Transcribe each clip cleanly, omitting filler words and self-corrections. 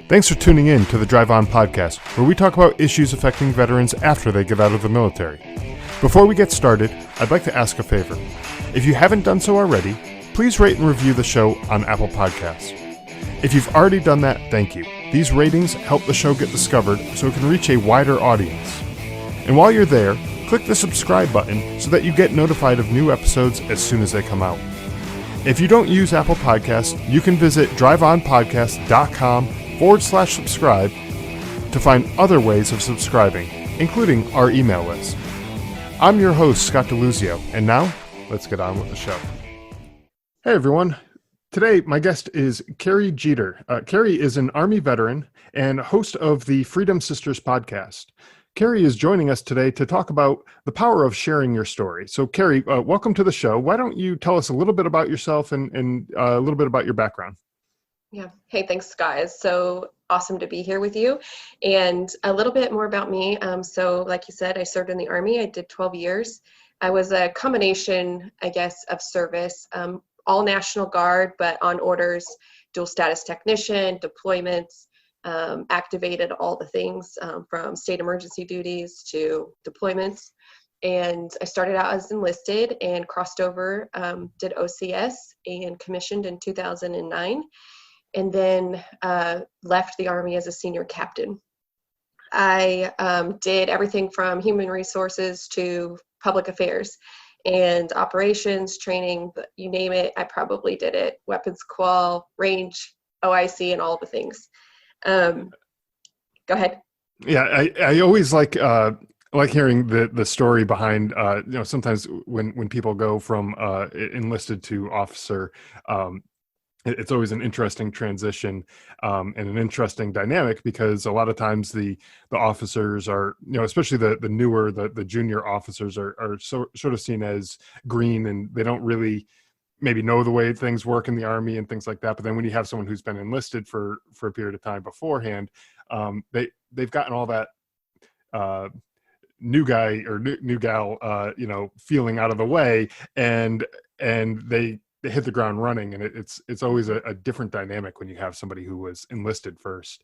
Thanks for tuning in to the Drive On podcast, where we talk about issues affecting veterans after they get out of the military. Before we get started, I'd like to ask a favor. If you haven't done so already, please rate and review the show on Apple Podcasts. If you've already done that, thank you. These ratings help the show get discovered so it can reach a wider audience. And while you're there, click the subscribe button so that you get notified of new episodes as soon as they come out. If you don't use Apple Podcasts, you can visit driveonpodcast.com/subscribe to find other ways of subscribing, including our email list. I'm your host, Scott DeLuzio, and now, let's get on with the show. Hey everyone. Today, my guest is Carrie Jeter. Carrie is an Army veteran and host of the Freedom Sisters podcast. Carrie is joining us today to talk about the power of sharing your story. So Carrie, welcome to the show. Why don't you tell us a little bit about yourself and a little bit about your background? Yeah. Hey, thanks, Scott. It's so awesome to be here with you. And a little bit more about me. So like you said, I served in the Army. I did 12 years. I was a combination, I guess, of service, all National Guard, but on orders, dual status technician, deployments, activated all the things from state emergency duties to deployments. And I started out as enlisted and crossed over, did OCS and commissioned in 2009. And then left the Army as a senior captain. I did everything from human resources to public affairs and operations, training, you name it, I probably did it. Weapons qual, range, OIC, and all the things. Go ahead. Yeah, I always like hearing the story behind, sometimes when people go from enlisted to officer, it's always an interesting transition and an interesting dynamic, because a lot of times the officers are, especially the newer, the junior officers are sort of seen as green, and they don't really maybe know the way things work in the Army and things like that. But then when you have someone who's been enlisted for a period of time beforehand, they've gotten all that new guy or new gal, feeling out of the way, and they hit the ground running, and it's always a different dynamic when you have somebody who was enlisted first.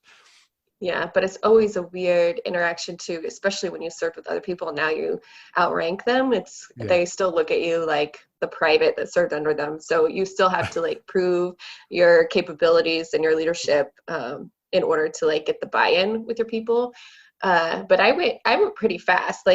Yeah, but it's always a weird interaction too, especially when you serve with other people and now you outrank them. They still look at you like the private that served under them. So you still have to prove your capabilities and your leadership in order to get the buy-in with your people. But I went pretty fast.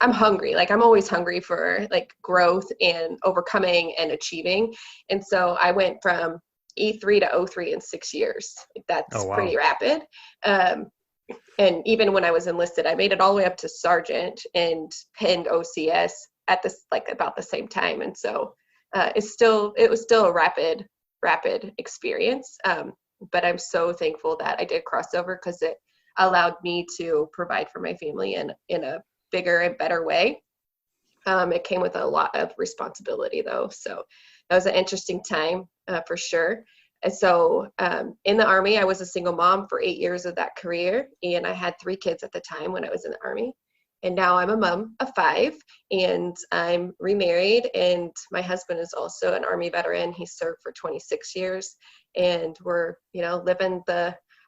I'm hungry. I'm always hungry for growth and overcoming and achieving. And so I went from E3 to O3 in 6 years. That's pretty rapid. And even when I was enlisted, I made it all the way up to sergeant and pinned OCS at this about the same time. And so it was still a rapid experience. But I'm so thankful that I did crossover, because it allowed me to provide for my family in a bigger and better way. It came with a lot of responsibility though. So that was an interesting time for sure. And so in the Army, I was a single mom for 8 years of that career. And I had 3 kids at the time when I was in the Army. And now I'm a mom of 5, and I'm remarried. And my husband is also an Army veteran. He served for 26 years. And we're, living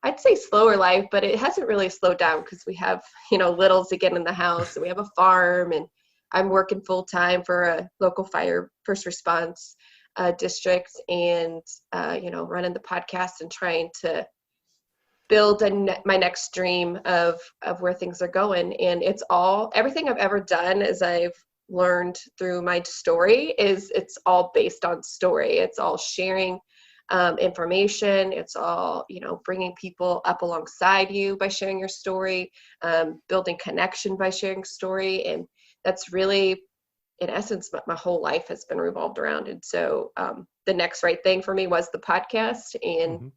I'd say slower life, but it hasn't really slowed down, because we have, littles again in the house, and we have a farm, and I'm working full time for a local fire first response district, and, running the podcast and trying to build my next dream of where things are going. And everything I've ever done, as I've learned through my story, it's all based on story. It's all sharing information. It's all, bringing people up alongside you by sharing your story, building connection by sharing story. And that's really, in essence, my whole life has been revolved around. And so the next right thing for me was the podcast. And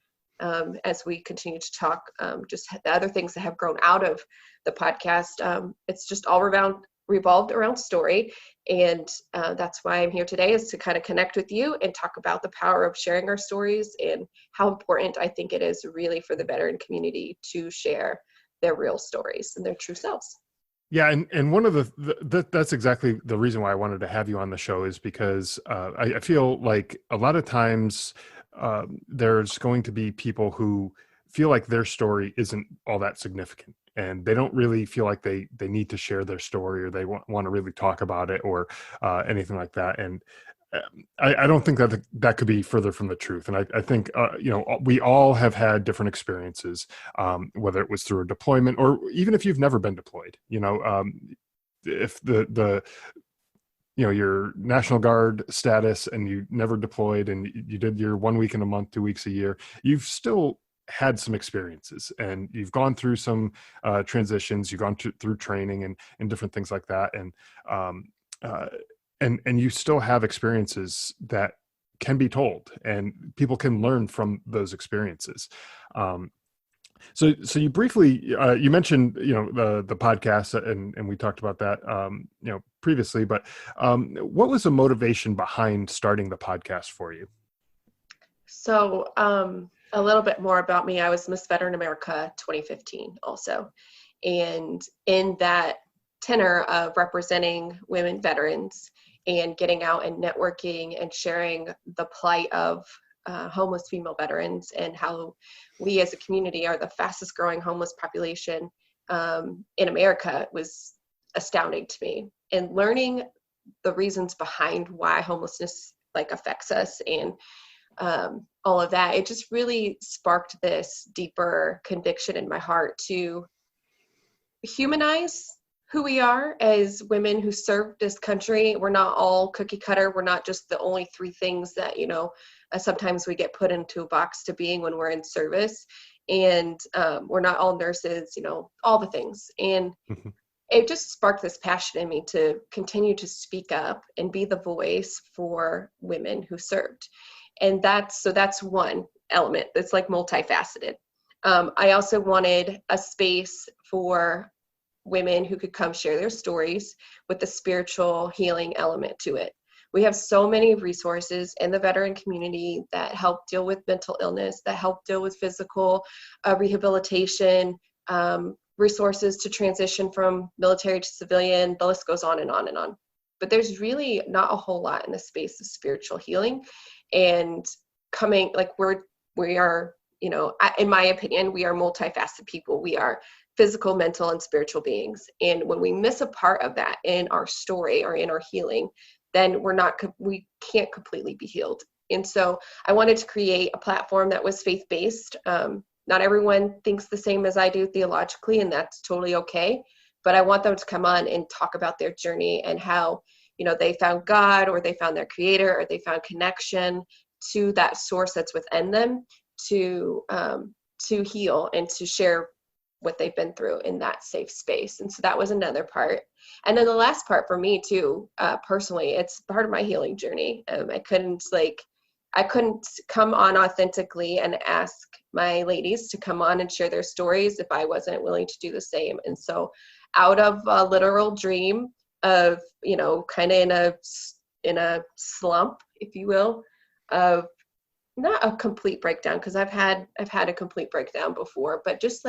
as we continue to talk, just the other things that have grown out of the podcast, it's just all revolved around story. And that's why I'm here today, is to kind of connect with you and talk about the power of sharing our stories, and how important I think it is really for the veteran community to share their real stories and their true selves. Yeah, and one of that's exactly the reason why I wanted to have you on the show, is because I feel like a lot of times there's going to be people who feel like their story isn't all that significant, and they don't really feel like they need to share their story, or they want to really talk about it, or anything like that. And I don't think that that could be further from the truth. And I think, we all have had different experiences, whether it was through a deployment or even if you've never been deployed. If your National Guard status and you never deployed and you did your 1 week in a month, 2 weeks a year, you've still had some experiences, and you've gone through some transitions, you've gone through training and different things like that. And you still have experiences that can be told, and people can learn from those experiences. So you briefly, you mentioned, the podcast, and we talked about that, previously, but what was the motivation behind starting the podcast for you? So a little bit more about me. I was Miss Veteran America 2015 also. And in that tenor of representing women veterans and getting out and networking and sharing the plight of homeless female veterans, and how we as a community are the fastest growing homeless population in America, was astounding to me. And learning the reasons behind why homelessness affects us and all of that, it just really sparked this deeper conviction in my heart to humanize who we are as women who serve this country. We're not all cookie cutter. We're not just the only three things that, sometimes we get put into a box to being when we're in service. And we're not all nurses, all the things. And it just sparked this passion in me to continue to speak up and be the voice for women who served. And that's one element that's multifaceted. I also wanted a space for women who could come share their stories with the spiritual healing element to it. We have so many resources in the veteran community that help deal with mental illness, that help deal with physical rehabilitation, resources to transition from military to civilian. The list goes on and on and on. But there's really not a whole lot in the space of spiritual healing. And we are, in my opinion, we are multifaceted people. We are physical, mental, and spiritual beings. And when we miss a part of that in our story or in our healing, then we can't completely be healed. And so I wanted to create a platform that was faith-based. Not everyone thinks the same as I do theologically, and that's totally okay. But I want them to come on and talk about their journey and how, they found God, or they found their creator, or they found connection to that source that's within them to heal and to share what they've been through in that safe space. And so that was another part. And then the last part for me too, personally, it's part of my healing journey. I couldn't come on authentically and ask my ladies to come on and share their stories if I wasn't willing to do the same. And so out of a literal dream of, kind of in a slump, if you will, of not a complete breakdown, because I've had a complete breakdown before, but just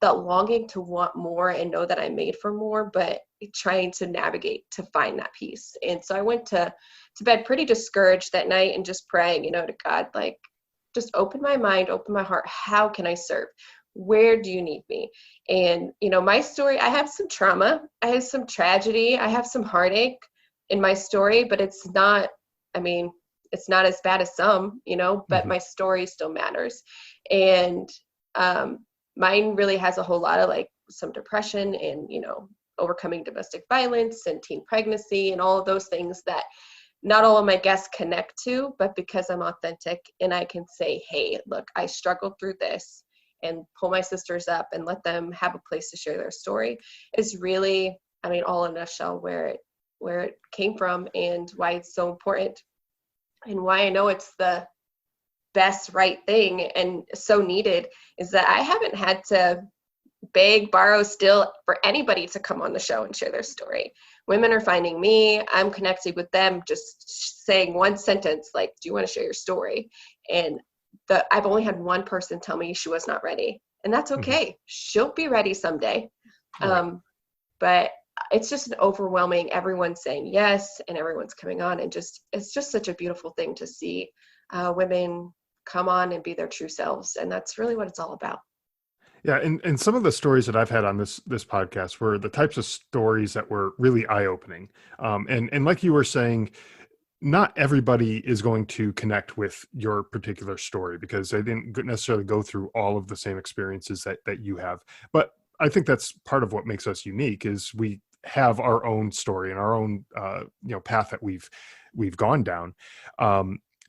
that longing to want more and know that I'm made for more, but trying to navigate to find that peace. And so I went to bed pretty discouraged that night and just praying, to God, just open my mind, open my heart. How can I serve? Where do you need me? And, my story, I have some trauma. I have some tragedy. I have some heartache in my story, but it's not as bad as some, but my story still matters. And, mine really has a whole lot of some depression and, overcoming domestic violence and teen pregnancy and all of those things that not all of my guests connect to, but because I'm authentic and I can say, hey, look, I struggled through this, and pull my sisters up and let them have a place to share their story, is really, all in a nutshell where it came from and why it's so important and why I know it's the best right thing and so needed, is that I haven't had to beg, borrow, steal for anybody to come on the show and share their story. Women are finding me. I'm connecting with them, just saying one sentence do you want to share your story? And I've only had one person tell me she was not ready, and that's okay. She'll be ready someday. Right. But it's just an overwhelming, everyone's saying yes and everyone's coming on, and it's just such a beautiful thing to see women come on and be their true selves. And that's really what it's all about. Yeah, and some of the stories that I've had on this podcast were the types of stories that were really eye-opening. And like you were saying, not everybody is going to connect with your particular story because they didn't necessarily go through all of the same experiences that you have. But I think that's part of what makes us unique is we have our own story and our own path that we've gone down.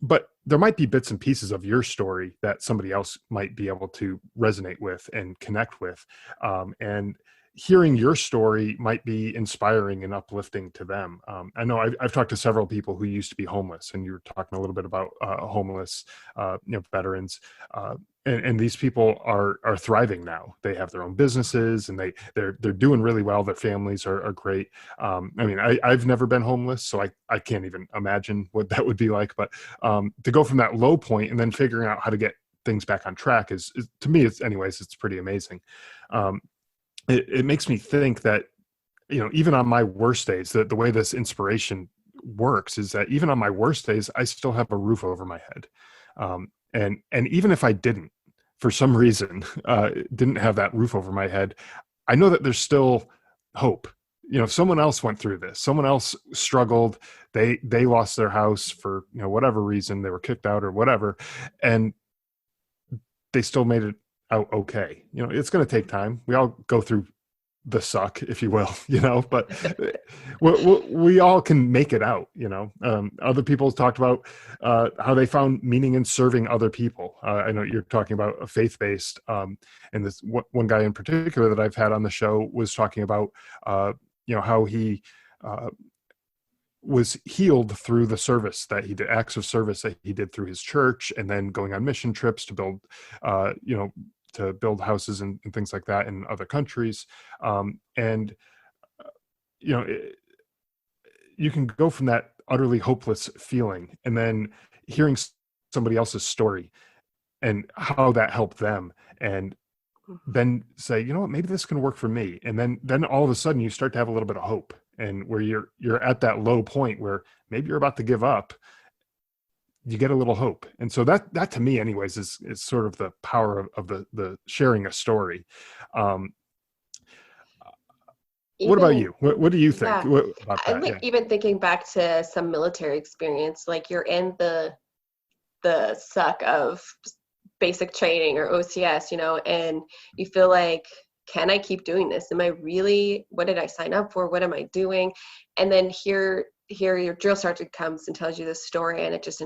But there might be bits and pieces of your story that somebody else might be able to resonate with and connect with. And hearing your story might be inspiring and uplifting to them. I know I've talked to several people who used to be homeless, and you were talking a little bit about homeless, veterans. And these people are thriving now. They have their own businesses, and they're doing really well. Their families are great. I mean, I've never been homeless, so I can't even imagine what that would be like. But to go from that low point and then figuring out how to get things back on track is to me, it's pretty amazing. It makes me think that, even on my worst days, the way this inspiration works is that even on my worst days, I still have a roof over my head. And even if I didn't, for some reason, didn't have that roof over my head, I know that there's still hope. Someone else went through this. Someone else struggled. They lost their house for, whatever reason. They were kicked out or whatever. And they still made it out okay. It's going to take time. We all go through the suck, if you will, but we all can make it out. Other people talked about how they found meaning in serving other people. I know you're talking about a faith-based, and this one guy in particular that I've had on the show was talking about, how he was healed through the service that he did, acts of service that he did through his church, and then going on mission trips to build, to build houses and things like that in other countries. You can go from that utterly hopeless feeling and then hearing somebody else's story and how that helped them, and then say, maybe this can work for me. And then all of a sudden you start to have a little bit of hope, and where you're at that low point where maybe you're about to give up, you get a little hope. And so that to me anyways is sort of the power of the sharing a story. What about you? What do you think about that? I think even thinking back to some military experience, like you're in the suck of basic training or OCS, and you feel like, can I keep doing this? What did I sign up for? What am I doing? And then here your drill sergeant comes and tells you this story, and it just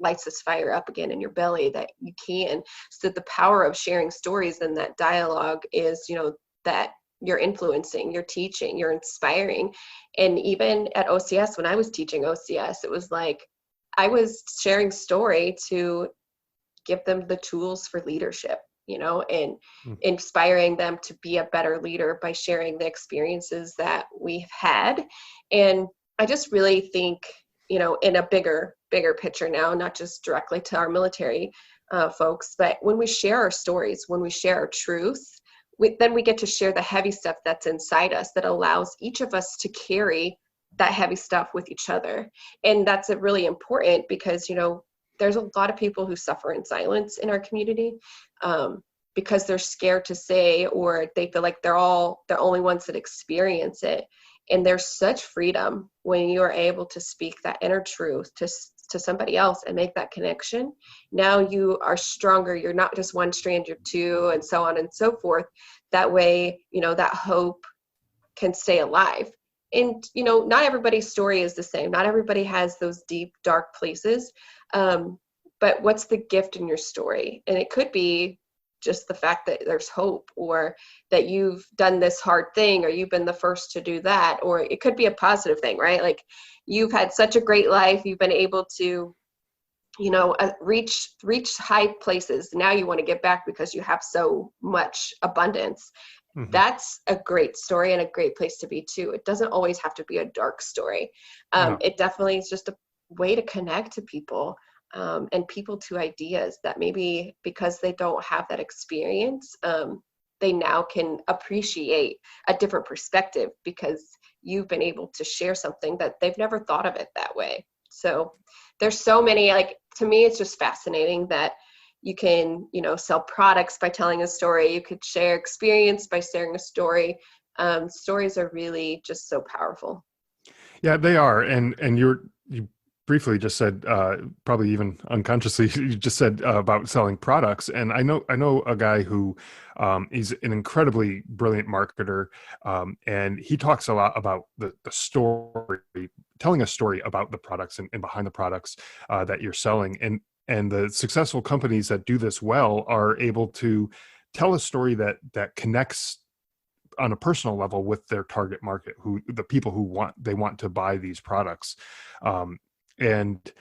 lights this fire up again in your belly that you can. So the power of sharing stories and that dialogue is, that you're influencing, you're teaching, you're inspiring. And even at OCS, when I was teaching OCS, it was like I was sharing story to give them the tools for leadership, and inspiring them to be a better leader by sharing the experiences that we've had. And I just really think, in a bigger picture now, not just directly to our military folks, but when we share our stories, when we share our truth, then we get to share the heavy stuff that's inside us that allows each of us to carry that heavy stuff with each other. And that's really important because, there's a lot of people who suffer in silence in our community because they're scared to say, or they feel like they're only ones that experience it. And there's such freedom when you are able to speak that inner truth to somebody else and make that connection. Now you are stronger. You're not just one strand, you're two, and so on and so forth. That way, that hope can stay alive. And, not everybody's story is the same. Not everybody has those deep, dark places. But what's the gift in your story? And it could be just the fact that there's hope, or that you've done this hard thing, or you've been the first to do that, or it could be a positive thing, right? Like you've had such a great life. You've been able to, reach high places. Now you want to get back because you have so much abundance. Mm-hmm. That's a great story and a great place to be too. It doesn't always have to be a dark story. No. It definitely is just a way to connect to people, and people to ideas that maybe because they don't have that experience, they now can appreciate a different perspective because you've been able to share something that they've never thought of it that way. So there's so many, to me, it's just fascinating that you can, sell products by telling a story. You could share experience by sharing a story. Stories are really just so powerful. Yeah, they are. And you briefly just said, probably even unconsciously, you just said about selling products. And I know a guy who, he's an incredibly brilliant marketer, and he talks a lot about the story, telling a story about the products and behind the products that you're selling. And the successful companies that do this well are able to tell a story that connects on a personal level with their target market, who the people who want to buy these products. um, and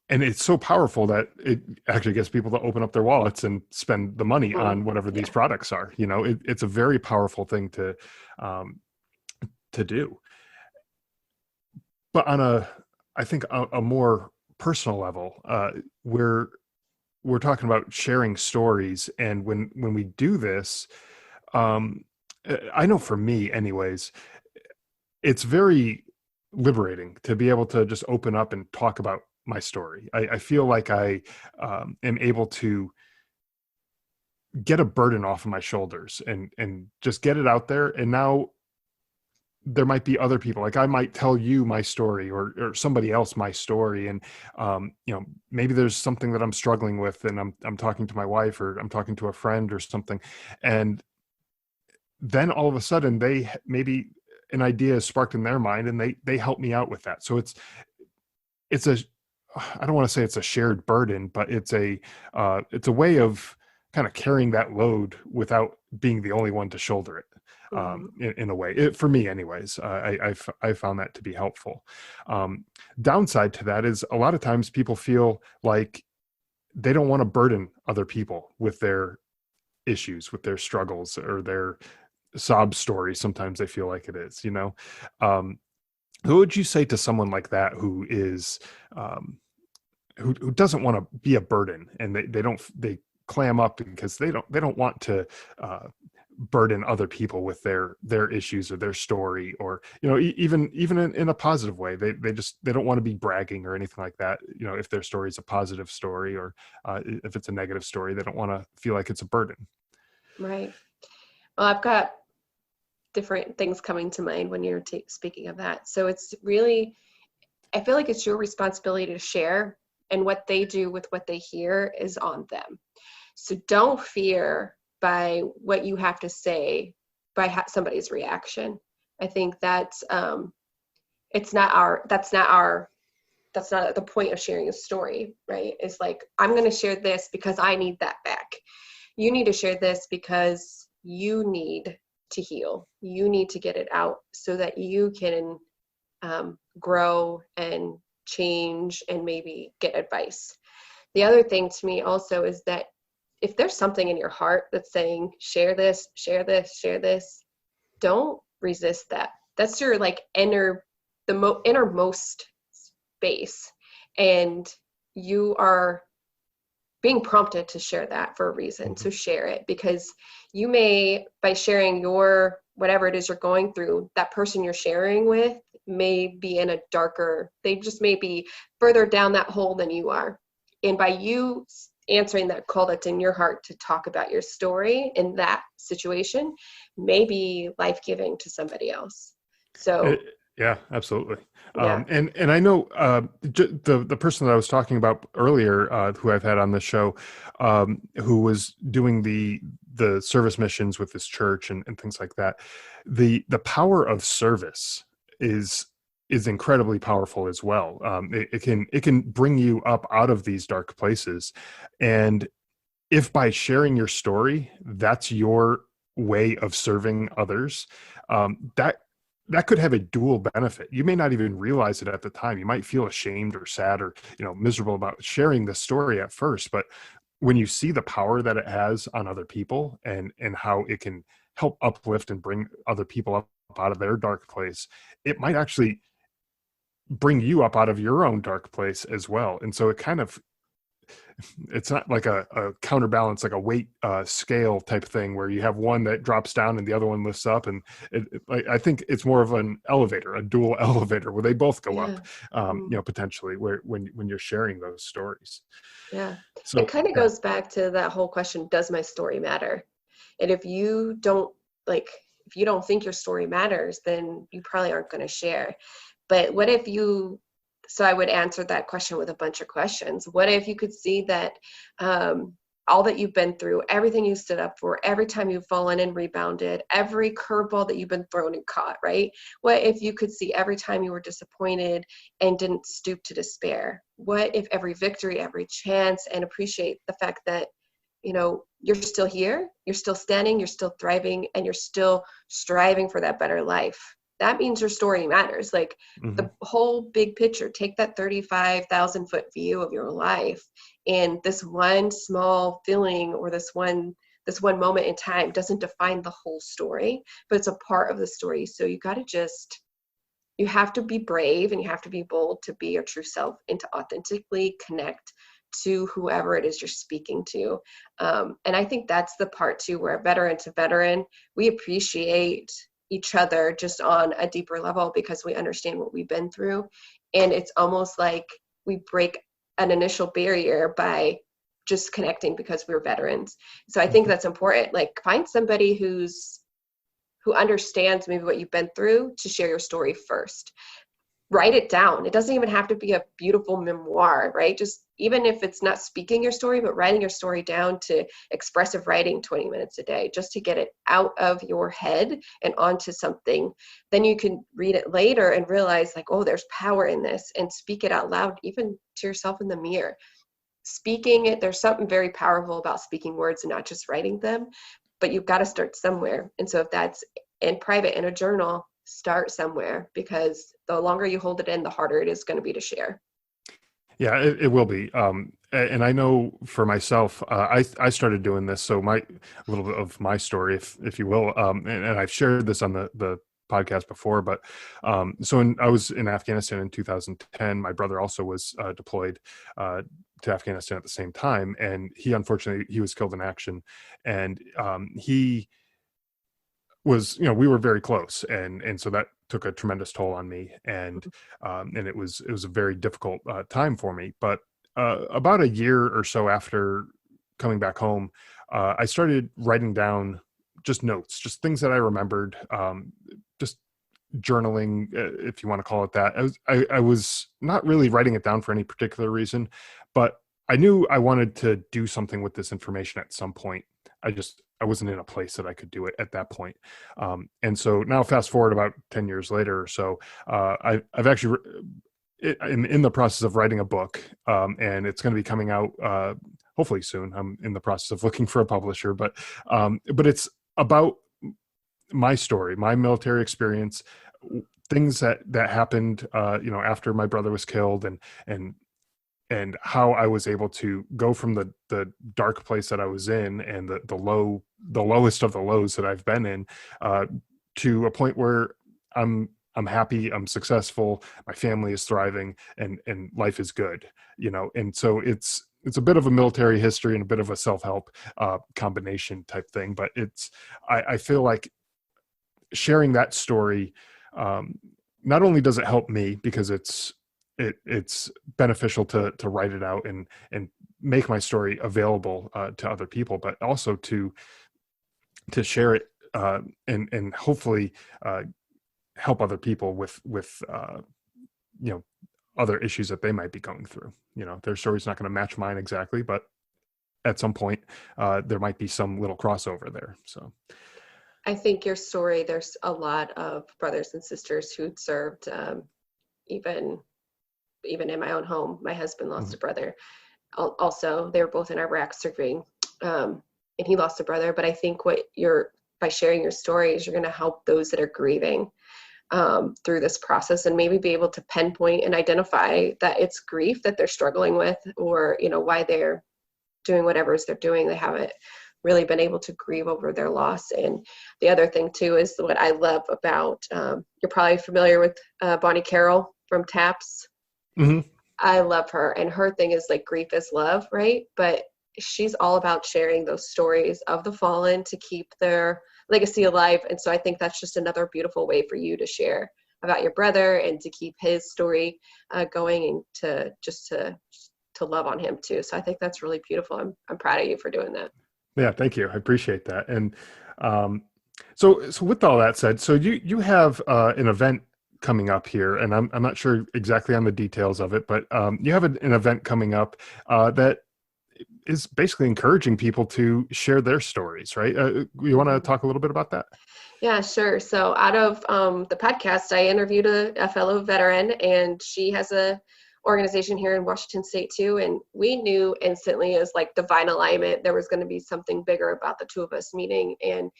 and it's so powerful that it actually gets people to open up their wallets and spend the money on whatever these Yeah. products are. It's a very powerful thing um, to do. But on I think a more personal level, we're talking about sharing stories. And when we do this, um, I know for me anyways, it's very liberating to be able to just open up and talk about my story. I feel like I am able to get a burden off of my shoulders and just get it out there. And now there might be other people, like I might tell you my story, or somebody else my story. And maybe there's something that I'm struggling with, and I'm talking to my wife, or I'm talking to a friend or something. And then all of a sudden maybe an idea is sparked in their mind, and they help me out with that. So it's a, I don't want to say it's a shared burden, but it's a way of kind of carrying that load without being the only one to shoulder it. In a way, for me anyways, I found that to be helpful. Downside to that is a lot of times people feel like they don't want to burden other people with their issues, with their struggles, or their sob story. Sometimes they feel like it is. um, who would you say to someone like that, who is who doesn't want to be a burden, and they clam up because they don't want to burden other people with their issues or their story, or even in a positive way, they don't want to be bragging or anything like that. If their story is a positive story, or if it's a negative story, they don't want to feel like it's a burden. Right. Well, I've got different things coming to mind when you're speaking of that. So it's really, I feel like it's your responsibility to share, and what they do with what they hear is on them. So don't fear by what you have to say, by somebody's reaction. I think that's that's not the point of sharing a story, right? It's like, I'm going to share this because I need that back. You need to share this because you need to heal. You need to get it out so that you can grow and change and maybe get advice. The other thing to me also is that if there's something in your heart that's saying, share this, share this, share this, don't resist that. That's your innermost space. And you are being prompted to share that for a reason. So share it, because you may, by sharing your, whatever it is you're going through, that person you're sharing with may be in a they just may be further down that hole than you are. And by you answering that call that's in your heart to talk about your story in that situation may be life-giving to somebody else. So yeah, absolutely. Yeah. And I know the person that I was talking about earlier, who I've had on the show, who was doing the service missions with this church and things like that. The power of service is incredibly powerful as well. It can bring you up out of these dark places. And if by sharing your story, that's your way of serving others, that could have a dual benefit. You may not even realize it at the time. You might feel ashamed or sad or miserable about sharing the story at first, but when you see the power that it has on other people, and how it can help uplift and bring other people up out of their dark place, it might actually bring you up out of your own dark place as well. And so it kind of it's not like a counterbalance, like a weight scale type thing where you have one that drops down and the other one lifts up. And I think it's more of an elevator, a dual elevator where they both go up, potentially when you're sharing those stories. Yeah. So it kind of goes back to that whole question, does my story matter? And if you don't think your story matters, then you probably aren't going to share. But what if so I would answer that question with a bunch of questions. What if you could see that all that you've been through, everything you stood up for, every time you've fallen and rebounded, every curveball that you've been thrown and caught, right? What if you could see every time you were disappointed and didn't stoop to despair? What if every victory, every chance, and appreciate the fact that, you're still here, you're still standing, you're still thriving, and you're still striving for that better life? That means your story matters. Like the whole big picture, take that 35,000 foot view of your life, and this one small feeling or this one moment in time doesn't define the whole story, but it's a part of the story. So you have to be brave and you have to be bold to be your true self and to authentically connect to whoever it is you're speaking to. And I think that's the part too, where veteran to veteran, we appreciate each other just on a deeper level because we understand what we've been through. And it's almost like we break an initial barrier by just connecting because we're veterans. So I think that's important. Like, find somebody who understands maybe what you've been through to share your story first. Write it down. It doesn't even have to be a beautiful memoir, right? Just even if it's not speaking your story, but writing your story down to expressive writing 20 minutes a day, just to get it out of your head and onto something. Then you can read it later and realize like, oh, there's power in this, and speak it out loud, even to yourself in the mirror. Speaking it, there's something very powerful about speaking words and not just writing them, but you've got to start somewhere. And so if that's in private in a journal, start somewhere, because the longer you hold it in, the harder it is going to be to share. Yeah, it will be. And I know for myself, I started doing this. So a little bit of my story, if you will, and I've shared this on the podcast before, but so I was in Afghanistan in 2010. My brother also was deployed to Afghanistan at the same time, and he was killed in action, and he was, we were very close, and so that took a tremendous toll on me, and it was a very difficult time for me. But about a year or so after coming back home, I started writing down just notes, just things that I remembered, just journaling, if you want to call it that. I was not really writing it down for any particular reason, but I knew I wanted to do something with this information at some point. I wasn't in a place that I could do it at that point. And so now fast forward about 10 years later or so, I've actually, in the process of writing a book, and it's going to be coming out hopefully soon. I'm in the process of looking for a publisher, but it's about my story, my military experience, things that happened, after my brother was killed, and how I was able to go from the dark place that I was in, and the lowest of the lows that I've been in, to a point where I'm happy, I'm successful, my family is thriving, and life is good, and so it's a bit of a military history and a bit of a self-help combination type thing. But I feel like sharing that story, not only does it help me because it's beneficial to write it out and make my story available to other people, but also to share it and hopefully help other people with other issues that they might be going through. Their story's not going to match mine exactly, but at some point there might be some little crossover there. So I think your story, there's a lot of brothers and sisters who'd served, even in my own home. My husband lost a brother. Also, they were both in Iraq serving, and he lost a brother. But I think by sharing your stories, you're going to help those that are grieving through this process, and maybe be able to pinpoint and identify that it's grief that they're struggling with, or why they're doing whatever they're doing. They haven't really been able to grieve over their loss. And the other thing too is what I love about, you're probably familiar with Bonnie Carroll from TAPS. Mm-hmm. I love her, and her thing is like grief is love, right? But she's all about sharing those stories of the fallen to keep their legacy alive. And so I think that's just another beautiful way for you to share about your brother and to keep his story going, and to love on him too. So I think that's really beautiful. I'm proud of you for doing that. Yeah, thank you. I appreciate that. And so with all that said, so you have an event coming up here, and I'm not sure exactly on the details of it, but you have an event coming up that is basically encouraging people to share their stories, right? You want to talk a little bit about that? Yeah, sure. So out of the podcast, I interviewed a fellow veteran, and she has a organization here in Washington State too. And we knew instantly as like divine alignment, there was going to be something bigger about the two of us meeting. And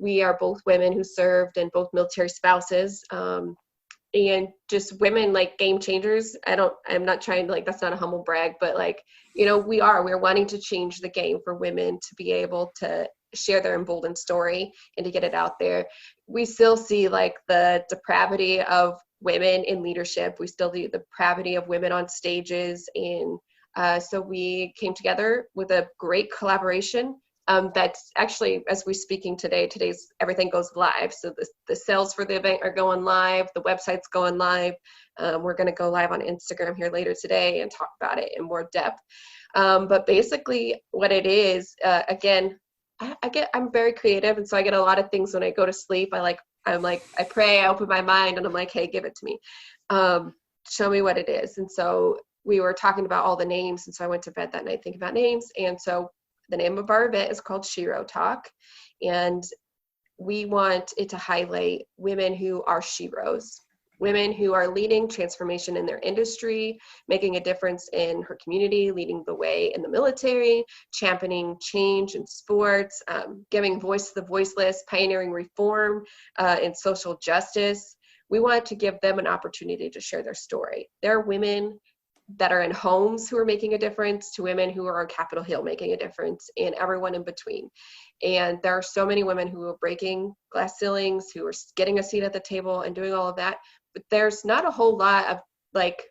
we are both women who served and both military spouses. And just women like game changers. I'm not trying to like, that's not a humble brag, but like, we're wanting to change the game for women to be able to share their emboldened story and to get it out there. We still see like the depravity of women in leadership. We still see the depravity of women on stages. And so we came together with a great collaboration. That's actually, as we're speaking today's everything goes live. So the sales for the event are going live. The website's going live. We're going to go live on Instagram here later today and talk about it in more depth. But basically what it is, again, I'm very creative. And so I get a lot of things when I go to sleep. I pray, I open my mind, and I'm like, hey, give it to me. Show me what it is. And so we were talking about all the names. And so I went to bed that night thinking about names. And so the name of our event is called Shero Talk, and we want it to highlight women who are sheroes, women who are leading transformation in their industry, making a difference in her community, leading the way in the military, championing change in sports, giving voice to the voiceless, pioneering reform and social justice. We want to give them an opportunity to share their story. There are women that are in homes who are making a difference, to women who are on Capitol Hill making a difference, and everyone in between. And there are so many women who are breaking glass ceilings, who are getting a seat at the table and doing all of that. But there's not a whole lot of like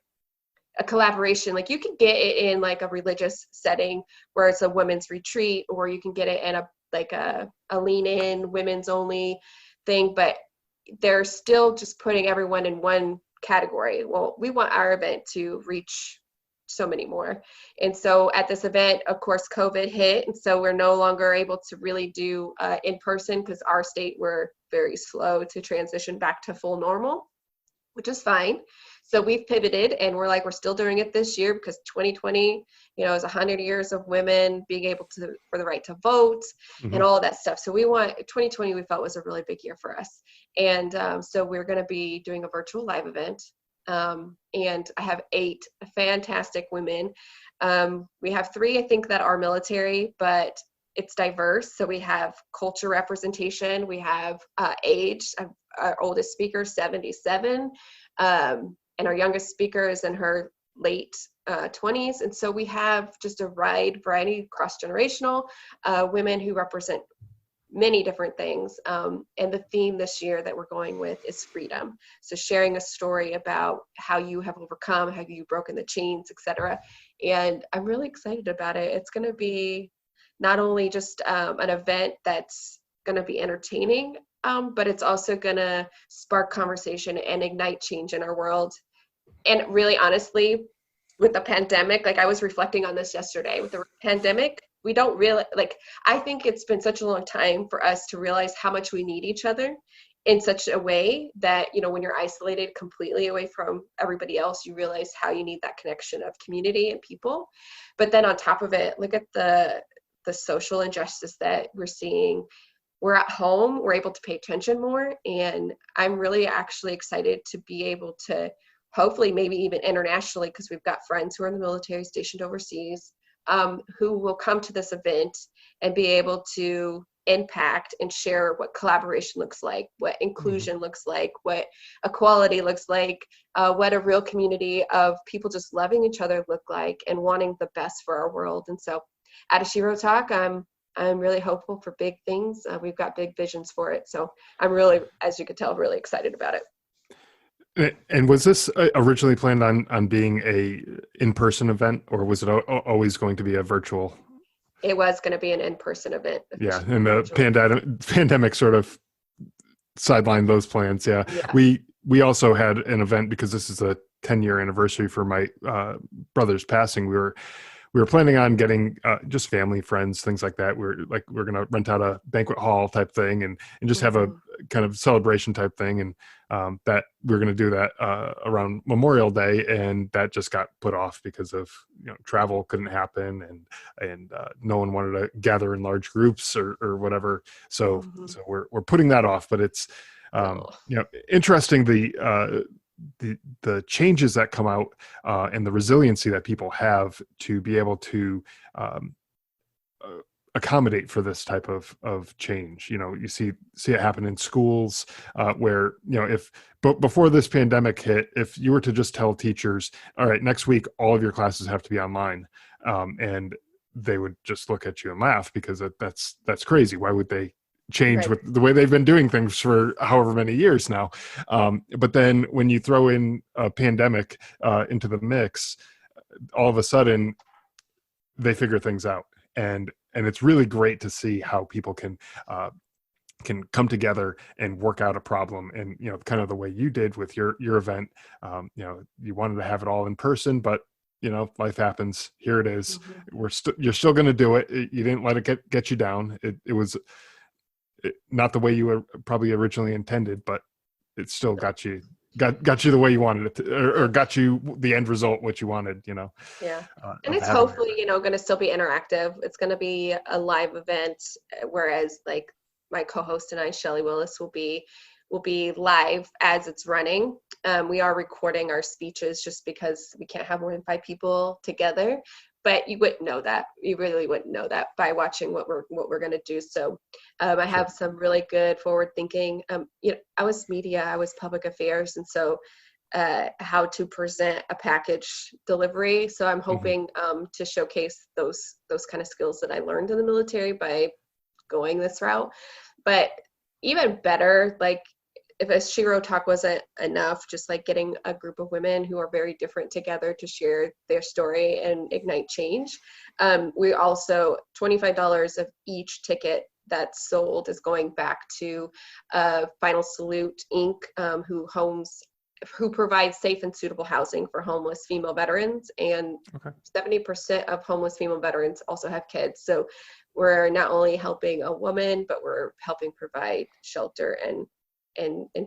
a collaboration. Like you can get it in like a religious setting where it's a women's retreat, or you can get it in a lean in women's only thing, but they're still just putting everyone in one category. Well, we want our event to reach so many more. And so at this event, of course, COVID hit. And so we're no longer able to really do in person, because our state, we're very slow to transition back to full normal, which is fine. So we've pivoted, and we're still doing it this year, because 2020, is 100 years of women being able to, for the right to vote and all of that stuff. So 2020 we felt was a really big year for us. And so we're going to be doing a virtual live event. And I have 8 fantastic women. We have 3, I think, that are military, but it's diverse. So we have culture representation. We have age. Our oldest speaker, 77. And our youngest speaker is in her late 20s. And so we have just a wide variety, cross-generational women who represent many different things. And the theme this year that we're going with is freedom. So sharing a story about how you have overcome, how you've broken the chains, etc. And I'm really excited about it. It's going to be not only just an event that's going to be entertaining, but it's also going to spark conversation and ignite change in our world. And really, honestly, with the pandemic, like I was reflecting on this yesterday, with the pandemic, we don't really, I think it's been such a long time for us to realize how much we need each other in such a way that, when you're isolated completely away from everybody else, you realize how you need that connection of community and people. But then on top of it, look at the social injustice that we're seeing. We're at home, we're able to pay attention more. And I'm really actually excited to be able to hopefully maybe even internationally, because we've got friends who are in the military stationed overseas, who will come to this event and be able to impact and share what collaboration looks like, what inclusion looks like, what equality looks like, what a real community of people just loving each other look like, and wanting the best for our world. And so at a Shero Talk, I'm really hopeful for big things. We've got big visions for it. So I'm really, as you could tell, really excited about it. And was this originally planned on being a in-person event, or was it always going to be a virtual? It was going to be an in-person event Yeah, and the originally. pandemic sort of sidelined those plans. Yeah, Yeah. we also had an event because this is a 10-year anniversary for my brother's passing. We were planning on getting just family, friends, things like that. We're going to rent out a banquet hall type thing and just have a Mm-hmm. kind of celebration type thing. And that we are going to do that around Memorial Day, and that just got put off because of travel couldn't happen, and no one wanted to gather in large groups or whatever. So Mm-hmm. so we're putting that off. But it's Oh. interesting the changes that come out and the resiliency that people have to be able to um, accommodate for this type of change. You see it happen in schools where if but before this pandemic hit, if you were to just tell teachers, all right, next week all of your classes have to be online, and they would just look at you and laugh because that's crazy. Why would they change Right. with the way they've been doing things for however many years now? But then when you throw in a pandemic into the mix, all of a sudden they figure things out, and it's really great to see how people can come together and work out a problem. And kind of the way you did with your event, you wanted to have it all in person, but life happens. Here it is. Mm-hmm. You're still going to do it. You didn't let it get you down. It was not the way you were probably originally intended, but it still got you the way you wanted it to, or got you the end result what you wanted. Yeah. And Of it's having hopefully, going to still be interactive. It's going to be a live event, whereas like my co-host and I, Shelly Willis, will be live as it's running. We are recording our speeches just because we can't have more than 5 people together, but you wouldn't know that. You really wouldn't know that by watching what we're going to do. So I have some really good forward thinking. I was media, I was public affairs, and so how to present a package delivery. So I'm hmm hoping to showcase those kind of skills that I learned in the military by going this route. But even better, like if a Shiro talk wasn't enough, just like getting a group of women who are very different together to share their story and ignite change. We also $25 of each ticket that's sold is going back to Final Salute Inc., who provides safe and suitable housing for homeless female veterans, and Okay. 70% of homeless female veterans also have kids. So we're not only helping a woman, but we're helping provide shelter and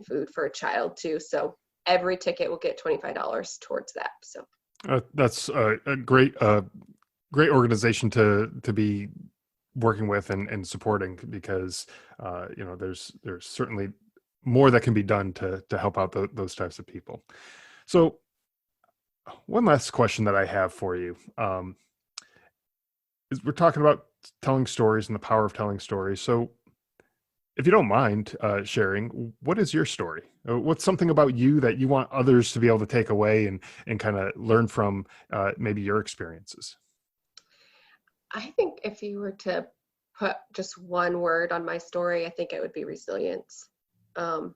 food for a child too. So every ticket will get $25 towards that. So That's a great organization to be working with and supporting, because there's certainly more that can be done to help out those types of people. So one last question that I have for you is, we're talking about telling stories and the power of telling stories. So if you don't mind sharing, what is your story? What's something about you that you want others to be able to take away and kind of learn from maybe your experiences? I think if you were to put just one word on my story, I think it would be resilience. Um,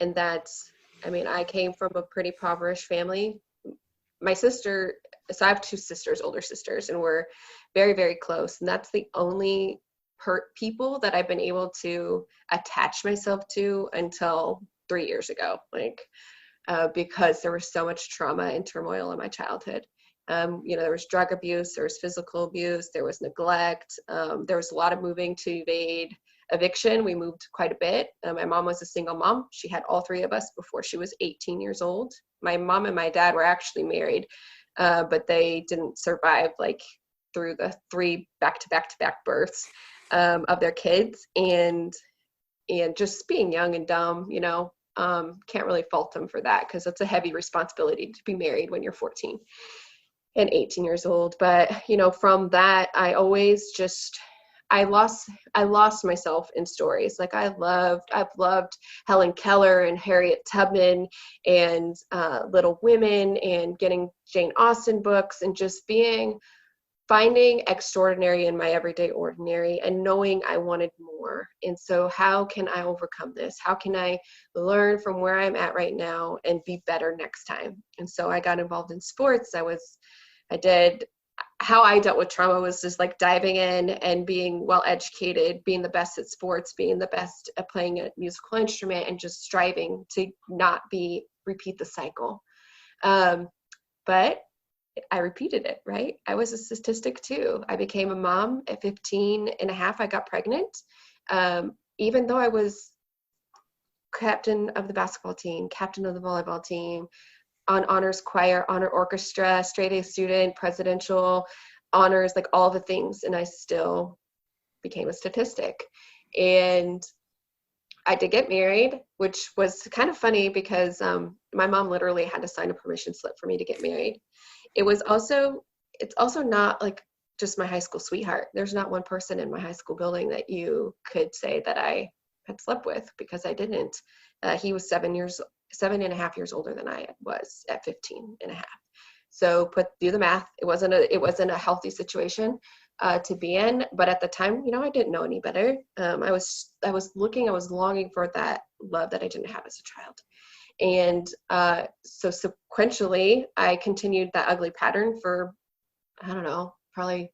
and that's, I mean, I came from a pretty impoverished family. My sister, so I have 2 sisters, older sisters, and we're very, very close. And that's the only people that I've been able to attach myself to until 3 years ago, because there was so much trauma and turmoil in my childhood. There was drug abuse, there was physical abuse, there was neglect, there was a lot of moving to evade eviction. We moved quite a bit. My mom was a single mom. She had all 3 of us before she was 18 years old. My mom and my dad were actually married, but they didn't survive through the 3 back-to-back births of their kids. And just being young and dumb, can't really fault them for that, because it's a heavy responsibility to be married when you're 14 and 18 years old. But from that, I lost myself in stories. I've loved Helen Keller and Harriet Tubman and Little Women and getting Jane Austen books and just being finding extraordinary in my everyday ordinary and knowing I wanted more. And so how can I overcome this? How can I learn from where I'm at right now and be better next time? And so I got involved in sports. I did how I dealt with trauma was just like diving in and being well educated, being the best at sports, being the best at playing a musical instrument, and just striving to not repeat the cycle. But I repeated it, right? I was a statistic too. I became a mom at 15 and a half. I got pregnant. Even though I was captain of the basketball team, captain of the volleyball team, on honors choir, honor orchestra, straight A student, presidential honors, like all the things. And I still became a statistic. And I did get married, which was kind of funny because my mom literally had to sign a permission slip for me to get married. It's also not like just my high school sweetheart. There's not one person in my high school building that you could say that I had slept with, because I didn't. He was 7.5 years older than I was at 15 and a half. So do the math. It wasn't a healthy situation to be in, but at the time, I didn't know any better. I was longing for that love that I didn't have as a child. And so sequentially, I continued that ugly pattern for, I don't know, probably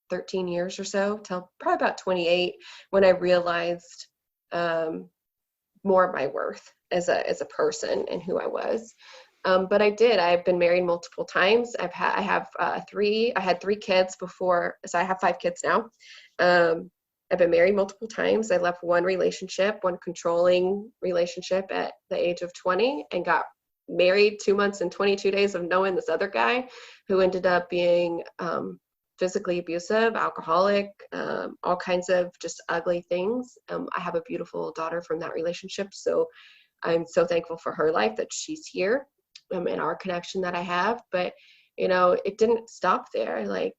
13 years or so, till probably about 28, when I realized more of my worth as a person and who I was. But I've been married multiple times. I had 3 kids before, so I have 5 kids now. I've been married multiple times. I left one controlling relationship at the age of 20, and got married 2 months and 22 days of knowing this other guy, who ended up being physically abusive, alcoholic, all kinds of just ugly things. I have a beautiful daughter from that relationship, so I'm so thankful for her life, that she's here, and our connection that I have. But it didn't stop there. Like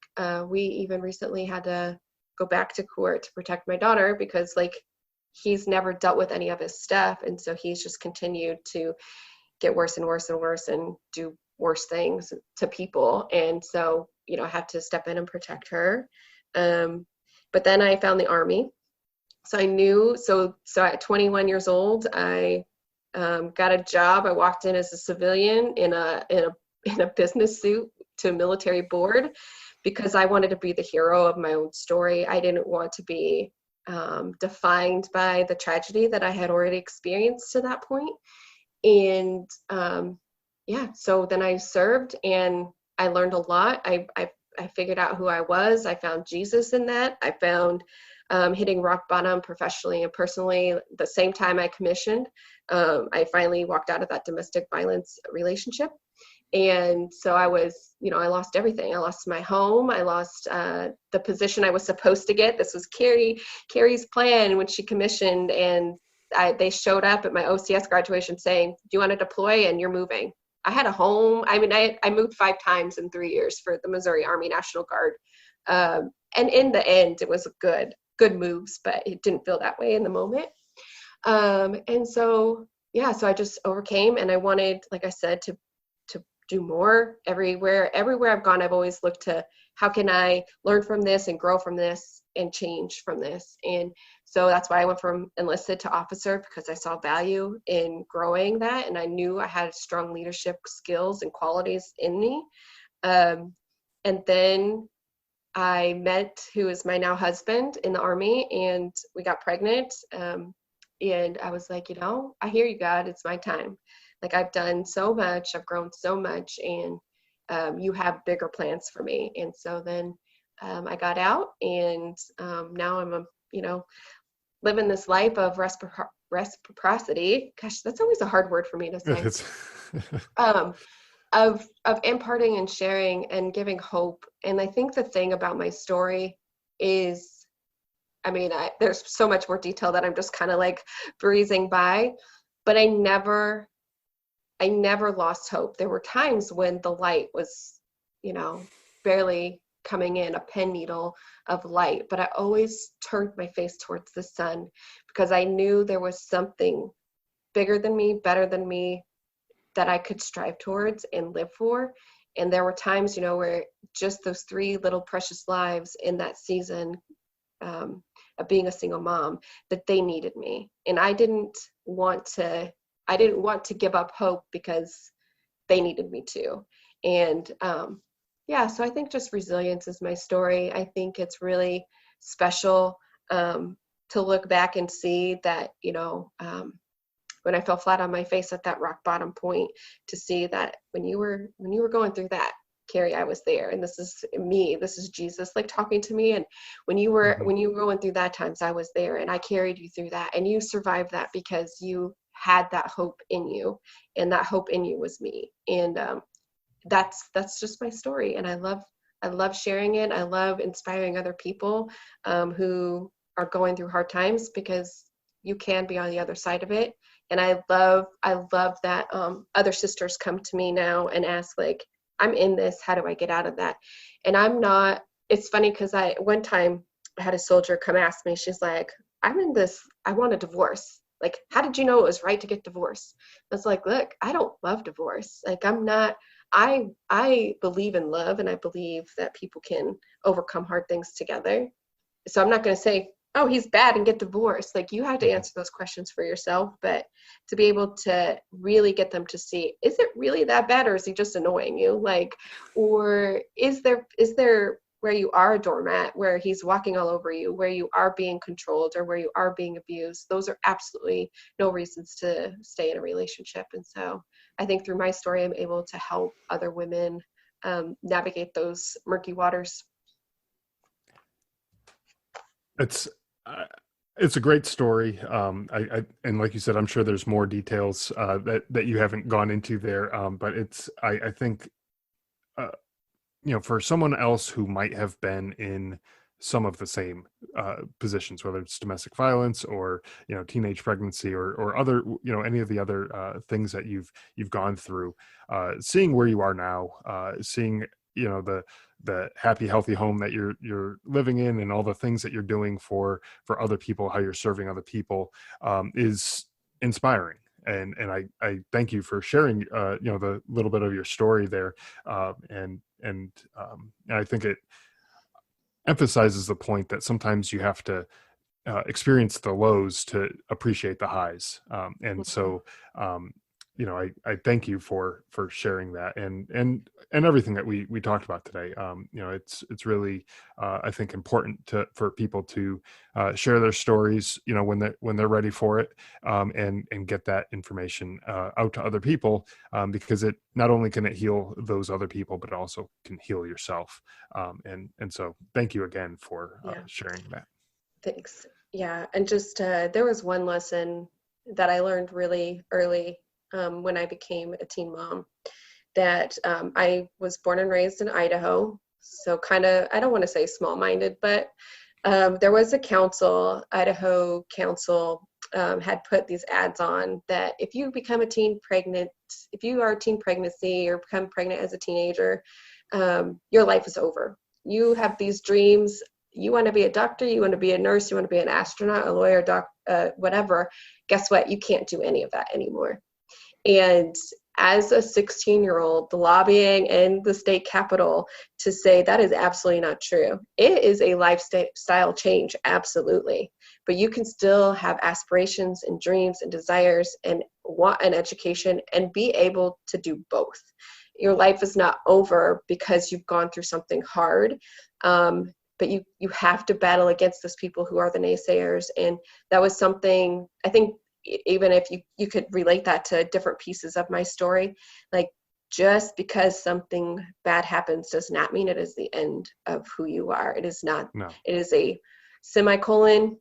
we even recently had to go back to court to protect my daughter, because he's never dealt with any of his stuff, and so he's just continued to get worse and worse and worse and do worse things to people. And so I had to step in and protect her. But then I found the Army. So I knew, so at 21 years old, I got a job. I walked in as a civilian in a business suit to a military board, because I wanted to be the hero of my own story. I didn't want to be defined by the tragedy that I had already experienced to that point. And so then I served, and I learned a lot. I figured out who I was. I found Jesus in that. I found hitting rock bottom professionally and personally. The same time I commissioned, I finally walked out of that domestic violence relationship. And so I was, I lost everything. I lost my home. I lost the position I was supposed to get. This was Carrie's plan when she commissioned, and they showed up at my OCS graduation saying, "Do you want to deploy? And you're moving." I had a home. I mean, I moved 5 times in 3 years for the Missouri Army National Guard. And in the end, it was good moves, but it didn't feel that way in the moment. And so I just overcame, and I wanted, like I said, to do more. Everywhere I've gone, I've always looked to how can I learn from this and grow from this and change from this. And so that's why I went from enlisted to officer, because I saw value in growing that, and I knew I had strong leadership skills and qualities in me. And then I met who is my now husband in the Army, and we got pregnant. And I was like, I hear you, God, it's my time. Like, I've done so much, I've grown so much, and you have bigger plans for me. And so then I got out, and now I'm living this life of reciprocity. Gosh, that's always a hard word for me to say. Of imparting and sharing and giving hope. And I think the thing about my story is, there's so much more detail that I'm just kind of like breezing by, but I never lost hope. There were times when the light was, barely coming in, a pen needle of light, but I always turned my face towards the sun, because I knew there was something bigger than me, better than me, that I could strive towards and live for. And there were times, where just those 3 little precious lives in that season of being a single mom, that they needed me. And I didn't want to give up hope because they needed me to. And so I think just resilience is my story. I think it's really special to look back and see that, when I fell flat on my face at that rock bottom point, to see that when you were going through that, Carrie, I was there, and this is me. This is Jesus, like, talking to me. And when you were going through that times, I was there, and I carried you through that, and you survived that because you had that hope in you, and that hope in you was me. And that's just my story, and I love sharing it. I love inspiring other people who are going through hard times, because you can be on the other side of it. And I love that other sisters come to me now and ask, like, I'm in this, how do I get out of that? And it's funny, because one time I had a soldier come ask me, she's like, I'm in this, I want a divorce. Like, how did you know it was right to get divorced? I was like, look, I don't love divorce. Like, I believe in love, and I believe that people can overcome hard things together. So I'm not going to say, oh, he's bad and get divorced. Like, you have to answer those questions for yourself, but to be able to really get them to see, is it really that bad, or is he just annoying you? Like, or is there where you are a doormat, where he's walking all over you, where you are being controlled, or where you are being abused? Those are absolutely no reasons to stay in a relationship. And so I think through my story, I'm able to help other women navigate those murky waters. It's a great story. And like you said, I'm sure there's more details that you haven't gone into there. But I think, for someone else who might have been in some of the same positions, whether it's domestic violence or, teenage pregnancy or other, any of the other things that you've gone through, seeing where you are now, seeing, the happy, healthy home that you're living in, and all the things that you're doing for other people, how you're serving other people, is inspiring. And I thank you for sharing, the little bit of your story there. And I think it emphasizes the point that sometimes you have to experience the lows to appreciate the highs. And so, I thank you for sharing that and everything that we talked about today. It's really, I think, important for people to share their stories, when they're ready for it, and get that information out to other people, because it not only can it heal those other people, but it also can heal yourself. And so thank you again for sharing that. Thanks. Yeah. And just, there was one lesson that I learned really early when I became a teen mom, that I was born and raised in Idaho. So kind of, I don't want to say small-minded, but there was a council, Idaho council, had put these ads on that if you become if you are a teen pregnancy or become pregnant as a teenager, your life is over. You have these dreams. You want to be a doctor, you want to be a nurse, you want to be an astronaut, a lawyer, whatever. Guess what? You can't do any of that anymore. And as a 16-year-old, lobbying in the state capitol to say that is absolutely not true. It is a lifestyle change, absolutely. But you can still have aspirations and dreams and desires and want an education and be able to do both. Your life is not over because you've gone through something hard. But you have to battle against those people who are the naysayers. And that was something, I think, even if you could relate that to different pieces of my story, like, just because something bad happens does not mean it is the end of who you are. It is not. No. It is a semicolon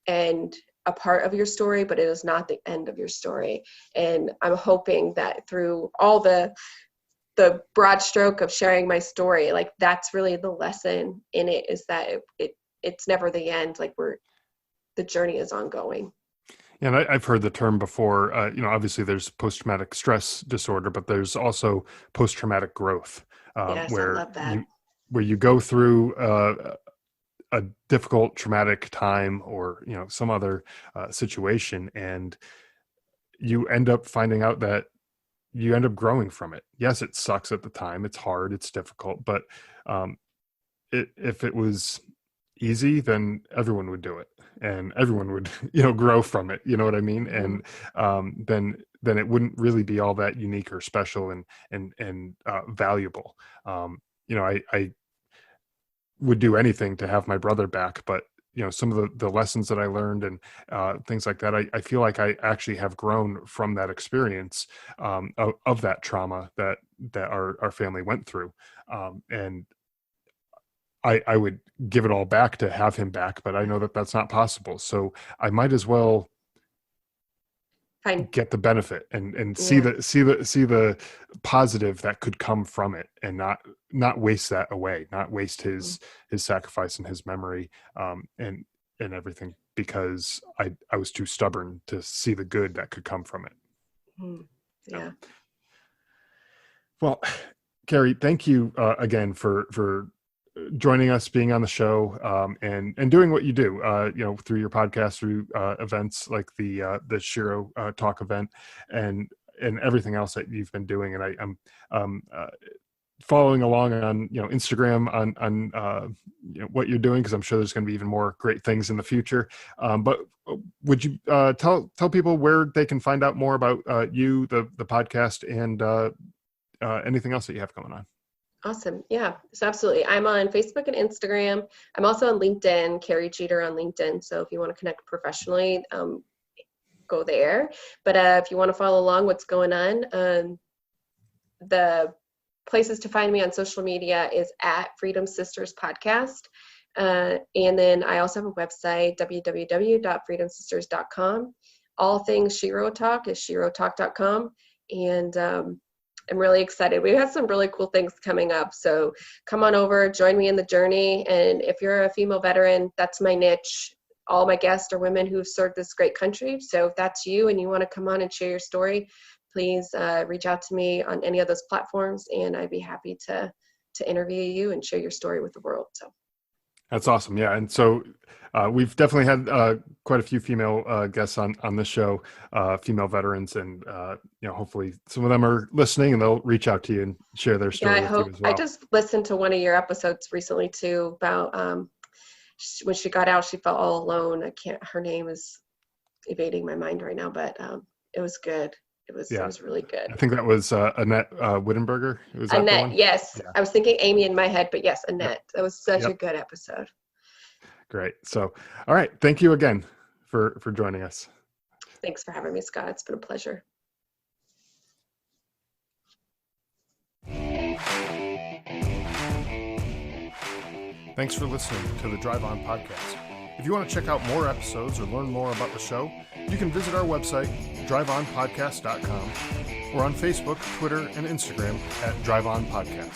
and a part of your story, but it is not the end of your story. And I'm hoping that through all the broad stroke of sharing my story, like, that's really the lesson in it, is that it's never the end. Like, the journey is ongoing. And I've heard the term before, obviously there's post-traumatic stress disorder, but there's also post-traumatic growth, yes, where I love that. where you go through a difficult traumatic time or, some other situation, and you end up finding out that you end up growing from it. Yes, it sucks at the time. It's hard. It's difficult. But if it was easy, then everyone would do it, and everyone would, grow from it. You know what I mean? Mm-hmm. And then it wouldn't really be all that unique or special and valuable. I would do anything to have my brother back, but some of the lessons that I learned and things like that, I feel like I actually have grown from that experience of that trauma that our family went through. And I would give it all back to have him back, but I know that that's not possible. So I might as well get the benefit and see the positive that could come from it, and not waste that away, not waste his sacrifice and his memory, and everything, because I was too stubborn to see the good that could come from it. Yeah. Well, Carrie, thank you again for joining us, being on the show, and doing what you do, through your podcast, through events like the Shiro Talk event, and everything else that you've been doing. And I'm following along on Instagram on what you're doing, because I'm sure there's going to be even more great things in the future. But would you tell people where they can find out more about you, the podcast, and anything else that you have going on? Awesome. Yeah, so absolutely. I'm on Facebook and Instagram. I'm also on LinkedIn, Carrie Jeter on LinkedIn. So if you want to connect professionally, go there. But if you want to follow along what's going on, the places to find me on social media is at Freedom Sisters Podcast. And then I also have a website, www.freedomsisters.com. All things Shiro Talk is shirotalk.com. And I'm really excited. We have some really cool things coming up. So come on over, join me in the journey. And if you're a female veteran, that's my niche. All my guests are women who've served this great country. So if that's you and you want to come on and share your story, please reach out to me on any of those platforms, and I'd be happy to interview you and share your story with the world. So that's awesome. Yeah. And so we've definitely had quite a few female guests on this show, female veterans, and hopefully some of them are listening and they'll reach out to you and share their story with you as well. I just listened to one of your episodes recently too about when she got out, she felt all alone. Her name is evading my mind right now, but it was good. It was really good. I think that was Annette Wittenberger. Was that Annette, the one? yes. Yeah. I was thinking Amy in my head, but yes, Annette. Yep. That was such a good episode. Great. So, all right. Thank you again for joining us. Thanks for having me, Scott. It's been a pleasure. Thanks for listening to the Drive On Podcast. If you want to check out more episodes or learn more about the show, you can visit our website, driveonpodcast.com, or on Facebook, Twitter, and Instagram at Drive On Podcast.